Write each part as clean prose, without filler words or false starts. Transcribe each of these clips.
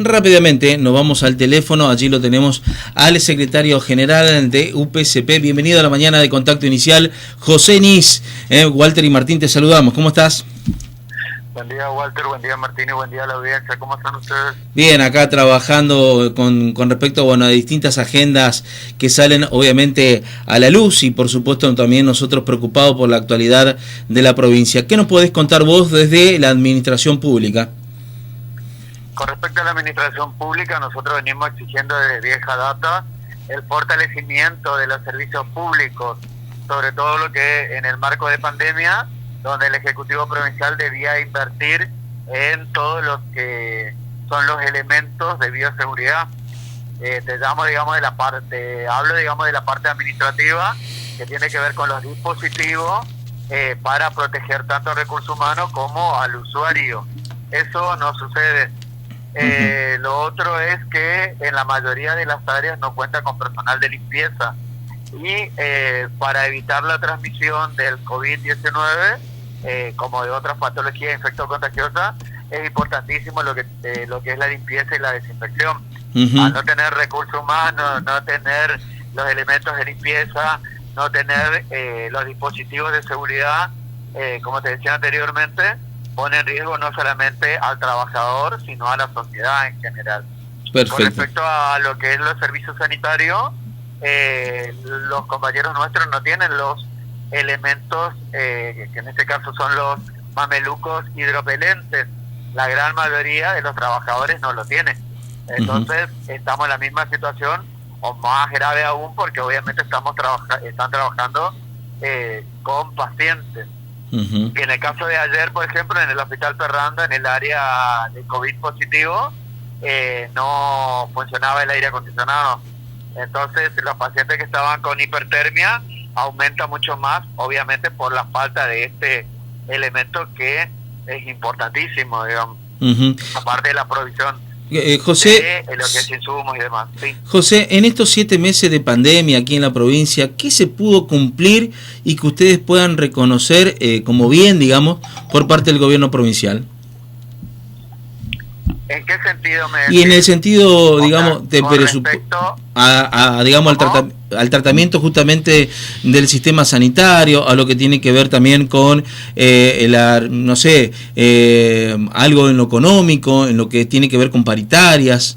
Rápidamente nos vamos al teléfono, allí lo tenemos al secretario general de UPCP. Bienvenido a la mañana de Contacto Inicial, José Nis. Walter y Martín, te saludamos. ¿Cómo estás? Buen día, Walter, buen día, Martín, y buen día a la audiencia. ¿Cómo están ustedes? Bien, acá trabajando con respecto a distintas agendas que salen obviamente a la luz y por supuesto también nosotros preocupados por la actualidad de la provincia. ¿Qué nos podés contar vos desde la administración pública? Con respecto a la administración pública, nosotros venimos exigiendo desde vieja data el fortalecimiento de los servicios públicos, sobre todo lo que en el marco de pandemia, donde el Ejecutivo Provincial debía invertir en todos los que son los elementos de bioseguridad. Hablo de la parte administrativa, que tiene que ver con los dispositivos para proteger tanto al recurso humano como al usuario. Eso no sucede. Lo otro es que en la mayoría de las áreas no cuenta con personal de limpieza y para evitar la transmisión del COVID-19 como de otras patologías infectocontagiosas, es importantísimo lo que es la limpieza y la desinfección. Al no tener recursos humanos, no tener los elementos de limpieza, no tener los dispositivos de seguridad, como te decía anteriormente, pone en riesgo no solamente al trabajador, sino a la sociedad en general. Perfecto. Con respecto a lo que es los servicios sanitarios, los compañeros nuestros no tienen los elementos, que en este caso son los mamelucos hidropelentes. La gran mayoría de los trabajadores no lo tienen. Entonces, estamos en la misma situación, o más grave aún, porque obviamente están trabajando con pacientes. Que en el caso de ayer, por ejemplo, en el Hospital Ferrando, en el área de COVID positivo, no funcionaba el aire acondicionado. Entonces, los pacientes que estaban con hipertermia aumenta mucho más, obviamente, por la falta de este elemento que es importantísimo, digamos, aparte de la provisión José, de lo que es insumos y demás. Sí. José, en estos 7 meses de pandemia aquí en la provincia, ¿qué se pudo cumplir y que ustedes puedan reconocer como bien, digamos, por parte del gobierno provincial? ¿En qué sentido me Y en el sentido, digamos, al tratamiento justamente del sistema sanitario, a lo que tiene que ver también con, algo en lo económico, en lo que tiene que ver con paritarias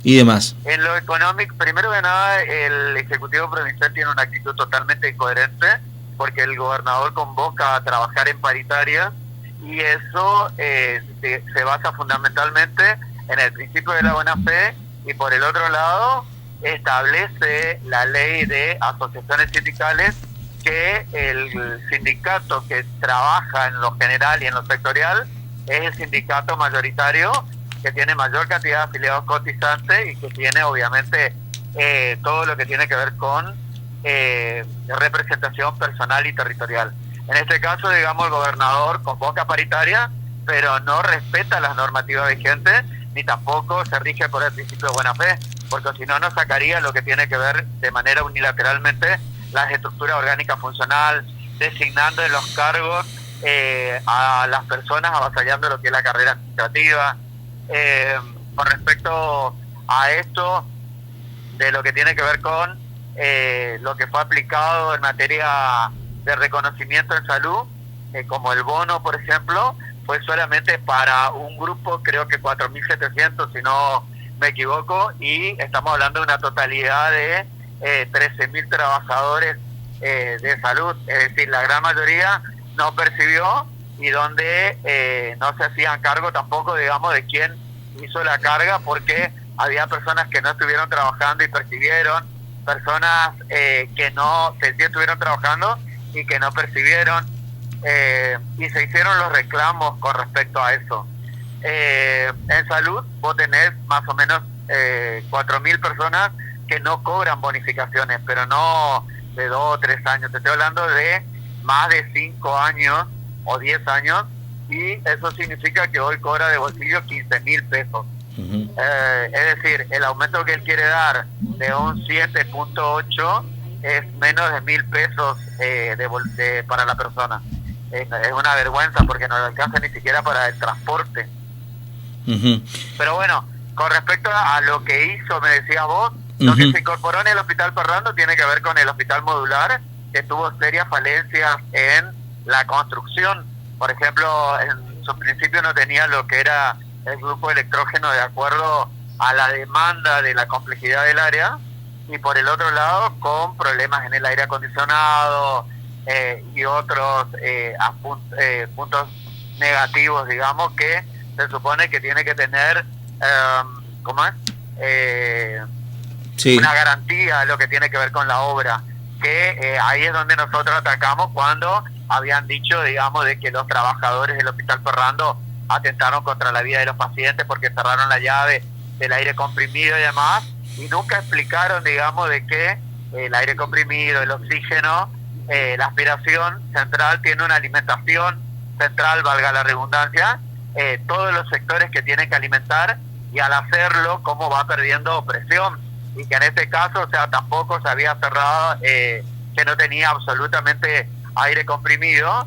y demás. En lo económico, primero que nada, el Ejecutivo Provincial tiene una actitud totalmente incoherente, porque el gobernador convoca a trabajar en paritarias, y eso se basa fundamentalmente en el principio de la buena fe, y por el otro lado establece la ley de asociaciones sindicales que el sindicato que trabaja en lo general y en lo sectorial es el sindicato mayoritario, que tiene mayor cantidad de afiliados cotizantes y que tiene obviamente todo lo que tiene que ver con representación personal y territorial. En este caso, digamos, el gobernador convoca paritaria, pero no respeta las normativas vigentes, ni tampoco se rige por el principio de buena fe, porque si no, no sacaría lo que tiene que ver de manera unilateralmente la estructura orgánica funcional, designando en los cargos a las personas, avasallando lo que es la carrera administrativa. Con respecto a esto, de lo que tiene que ver con lo que fue aplicado en materia de reconocimiento en salud, como el bono, por ejemplo, fue solamente para un grupo, creo que 4.700, si no me equivoco, y estamos hablando de una totalidad de 13.000 trabajadores de salud, es decir, la gran mayoría no percibió, y donde no se hacían cargo tampoco, digamos, de quién hizo la carga, porque había personas que no estuvieron trabajando y percibieron, personas que sí estuvieron trabajando y que no percibieron, y se hicieron los reclamos con respecto a eso. En salud vos tenés más o menos 4.000 personas que no cobran bonificaciones, pero no de 2 o 3 años, te estoy hablando de más de 5 años o 10 años, y eso significa que hoy cobra de bolsillo 15.000 pesos. Es decir, el aumento que él quiere dar de un 7.8 es menos de 1.000 pesos para la persona. Es una vergüenza, porque no le alcanza ni siquiera para el transporte. Pero bueno, Con respecto a lo que hizo, me decías vos, lo que se incorporó en el Hospital Ferrando tiene que ver con el Hospital Modular, que tuvo serias falencias en la construcción. Por ejemplo, en su principio no tenía lo que era el grupo electrógeno de acuerdo a la demanda de la complejidad del área, y por el otro lado con problemas en el aire acondicionado y otros puntos negativos, digamos, que se supone que tiene que tener ¿cómo es? Sí. Una garantía, lo que tiene que ver con la obra, que ahí es donde nosotros atacamos cuando habían dicho, digamos, de que los trabajadores del Hospital Ferrando atentaron contra la vida de los pacientes porque cerraron la llave del aire comprimido y demás, y nunca explicaron, digamos, de que el aire comprimido, el oxígeno, la aspiración central tiene una alimentación central, valga la redundancia, todos los sectores que tienen que alimentar, y al hacerlo, cómo va perdiendo presión, y que en este caso, o sea, tampoco se había cerrado, que no tenía absolutamente aire comprimido,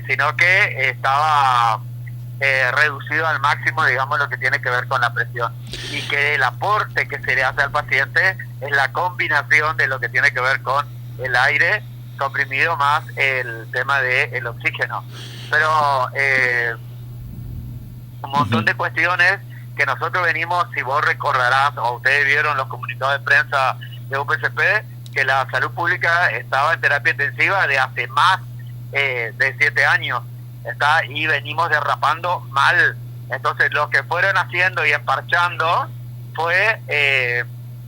sino que estaba reducido al máximo, digamos, lo que tiene que ver con la presión, y que el aporte que se le hace al paciente es la combinación de lo que tiene que ver con el aire comprimido más el tema del oxígeno. Pero un montón de cuestiones que nosotros venimos, si vos recordarás o ustedes vieron los comunicados de prensa de UPCP, que la salud pública estaba en terapia intensiva de hace más de 7 años, y venimos derrapando mal. Entonces lo que fueron haciendo y emparchando fue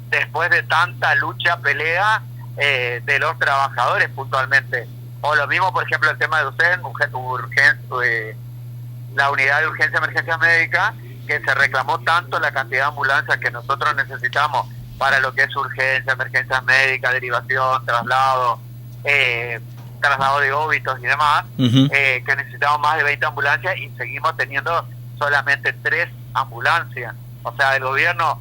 después de tanta lucha, pelea de los trabajadores puntualmente. O lo mismo, por ejemplo, el tema de la unidad de urgencia y emergencia médica, que se reclamó tanto la cantidad de ambulancias que nosotros necesitamos para lo que es urgencia, emergencia médica, derivación, traslado de óbitos y demás, que necesitamos más de 20 ambulancias y seguimos teniendo solamente 3 ambulancias. O sea, el gobierno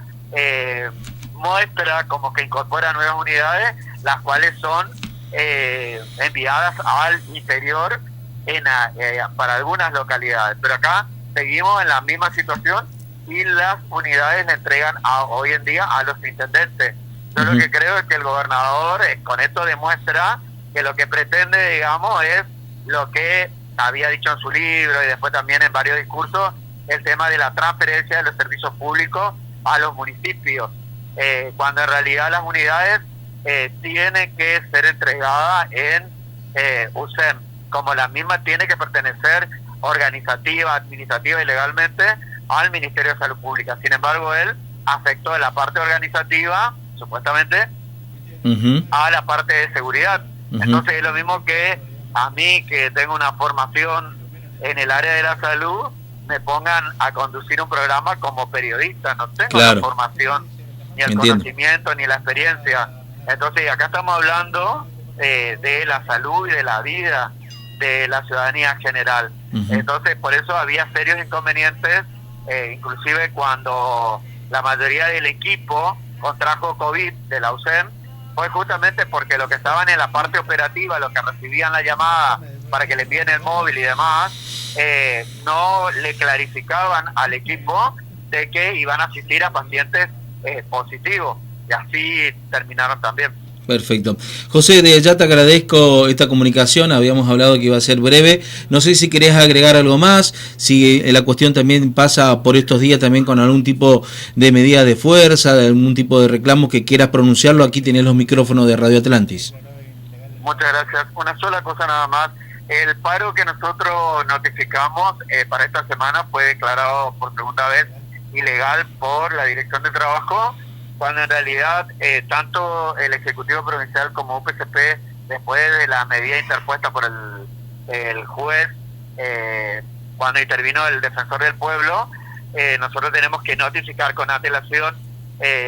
muestra como que incorpora nuevas unidades, las cuales son enviadas al interior para algunas localidades, pero acá seguimos en la misma situación y las unidades le entregan hoy en día a los intendentes. Yo lo que creo es que el gobernador con esto demuestra que lo que pretende, digamos, es lo que había dicho en su libro y después también en varios discursos, el tema de la transferencia de los servicios públicos a los municipios, cuando en realidad las unidades tienen que ser entregadas en USEM, como la misma tiene que pertenecer organizativa, administrativa y legalmente al Ministerio de Salud Pública. Sin embargo, él afectó la parte organizativa, supuestamente, a la parte de seguridad. Entonces es lo mismo que a mí, que tengo una formación en el área de la salud, me pongan a conducir un programa como periodista. No tengo la formación, ni el conocimiento, ni la experiencia. Entonces acá estamos hablando de la salud y de la vida de la ciudadanía en general. Entonces por eso había serios inconvenientes, inclusive cuando la mayoría del equipo contrajo COVID de la USEM, fue justamente porque los que estaban en la parte operativa, los que recibían la llamada para que le envíen el móvil y demás, no le clarificaban al equipo de que iban a asistir a pacientes positivos, y así terminaron también. Perfecto. José, de ya te agradezco esta comunicación, habíamos hablado que iba a ser breve, no sé si querés agregar algo más, si la cuestión también pasa por estos días también con algún tipo de medida de fuerza, de algún tipo de reclamo que quieras pronunciarlo, aquí tenés los micrófonos de Radio Atlantis. Muchas gracias. Una sola cosa nada más, el paro que nosotros notificamos para esta semana fue declarado por segunda vez ilegal por la Dirección de Trabajo, cuando en realidad tanto el Ejecutivo Provincial como UPCP, después de la medida interpuesta por el juez, cuando intervino el Defensor del Pueblo, nosotros tenemos que notificar con antelación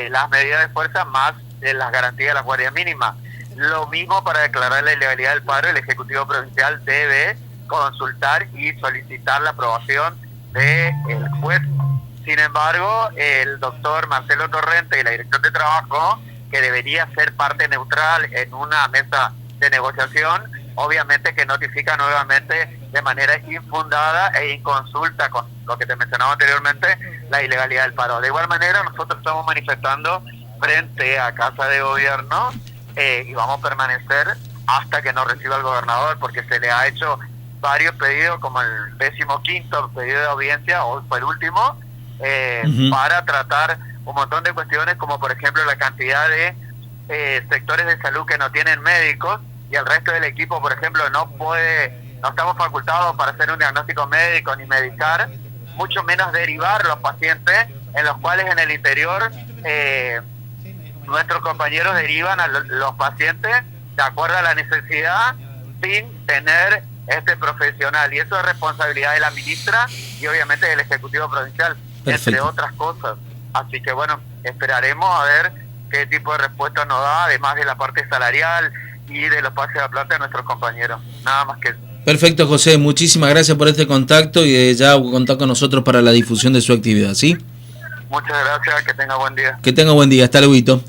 las medidas de fuerza más de las garantías de la guardia mínima. Lo mismo para declarar la ilegalidad del paro, el Ejecutivo Provincial debe consultar y solicitar la aprobación del juez. Sin embargo, el doctor Marcelo Torrente y la Dirección de Trabajo, que debería ser parte neutral en una mesa de negociación, obviamente que notifica nuevamente de manera infundada e inconsulta, con lo que te mencionaba anteriormente, la ilegalidad del paro. De igual manera, nosotros estamos manifestando frente a Casa de Gobierno y vamos a permanecer hasta que nos reciba el gobernador, porque se le ha hecho varios pedidos, como el 15º pedido de audiencia, hoy fue el último, para tratar un montón de cuestiones, como por ejemplo la cantidad de sectores de salud que no tienen médicos, y el resto del equipo, por ejemplo, no estamos facultados para hacer un diagnóstico médico ni medicar, mucho menos derivar los pacientes, en los cuales en el interior nuestros compañeros derivan a los pacientes de acuerdo a la necesidad, sin tener este profesional, y eso es responsabilidad de la ministra y obviamente del Ejecutivo Provincial. Perfecto. Entre otras cosas. Así que bueno, esperaremos a ver qué tipo de respuesta nos da, además de la parte salarial y de los pases a plata de nuestros compañeros. Nada más que eso. Perfecto, José, muchísimas gracias por este contacto y ya contar con nosotros para la difusión de su actividad, ¿sí? Muchas gracias, que tenga buen día. Que tenga buen día, hasta luego.